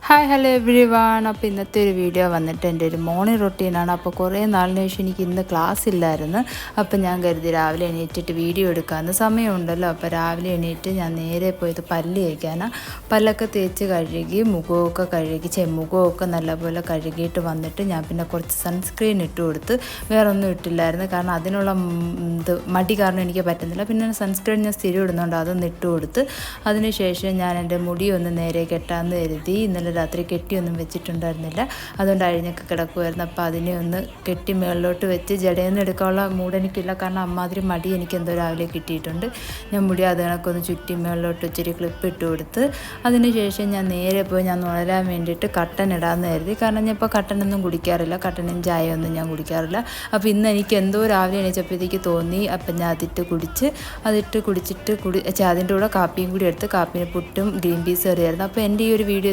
Hi hello every one. അപ്പോൾ ഇന്നത്തെ ഒരു വീഡിയോ വന്നിട്ട് എൻ്റെ ഒരു മോർണിംഗ് റൊട്ടീനാണ്. അപ്പോൾ കുറേ നാളിന് ശേഷം എനിക്ക് ഇന്ന് ക്ലാസ് ഇല്ലായിരുന്നു. അപ്പോൾ ഞാൻ കരുതി രാവിലെ എണീറ്റിട്ട് വീഡിയോ എടുക്കാമെന്ന്. സമയമുണ്ടല്ലോ. അപ്പോൾ രാവിലെ എണീറ്റ് ഞാൻ നേരെ പോയത് പല്ല് തേക്കാനാണ്. പല്ലൊക്കെ തേച്ച് കഴുകി മുഖമൊക്കെ കഴുകി മുഖമൊക്കെ നല്ലപോലെ കഴുകിയിട്ട് വന്നിട്ട് ഞാൻ പിന്നെ കുറച്ച് സൺസ്ക്രീൻ ഇട്ട് കൊടുത്ത്. വേറെ ഒന്നും ഇട്ടില്ലായിരുന്നു, കാരണം അതിനുള്ള മടി കാരണം എനിക്ക് പറ്റുന്നില്ല. പിന്നെ സൺസ്ക്രീൻ ഞാൻ സ്ഥിരം ഇടുന്നുണ്ട്, അതൊന്ന് ഇട്ട് കൊടുത്ത് അതിനുശേഷം ഞാൻ എൻ്റെ മുടി ഒന്ന് നേരെ കെട്ടാമെന്ന് കരുതി. ഇന്നലെ രാത്രി കെട്ടിയൊന്നും വെച്ചിട്ടുണ്ടായിരുന്നില്ല, അതുകൊണ്ട് അഴിഞ്ഞൊക്കെ കിടക്കുമായിരുന്നു. അപ്പോൾ അതിനെ ഒന്ന് കെട്ടി മുകളിലോട്ട് വെച്ച് ജടയൊന്നും എടുക്കാനുള്ള മൂഡ് എനിക്കില്ല, കാരണം അമ്മാതിരി മടി എനിക്ക് എന്തോ രാവിലെ കിട്ടിയിട്ടുണ്ട്. ഞാൻ മുടി അത് കണക്കൊന്ന് ചുറ്റി മുകളിലോട്ട് ഇച്ചിരി ക്ലിപ്പ് ഇട്ട് കൊടുത്ത് അതിനുശേഷം ഞാൻ നേരെ പോയി ഞാൻ ഉണരാൻ വേണ്ടിയിട്ട് കട്ടൻ ഇടാമെന്ന് കരുതി. കാരണം ഞാൻ ഇപ്പോൾ കട്ടനൊന്നും കുടിക്കാറില്ല, കട്ടനും ചായയൊന്നും ഞാൻ കുടിക്കാറില്ല. അപ്പോൾ ഇന്ന് എനിക്ക് എന്തോ രാവിലെ എണീച്ചപ്പോഴത്തേക്ക് തോന്നി. അപ്പം ഞാൻ അതിട്ട് കുടിച്ചിട്ട് അതിൻ്റെ കൂടെ കാപ്പിയും കൂടി എടുത്ത്, കാപ്പിന് പുട്ടും ഗ്രീൻ പീസ് കറിയായിരുന്നു. അപ്പോൾ എൻ്റെ ഈ ഒരു വീഡിയോ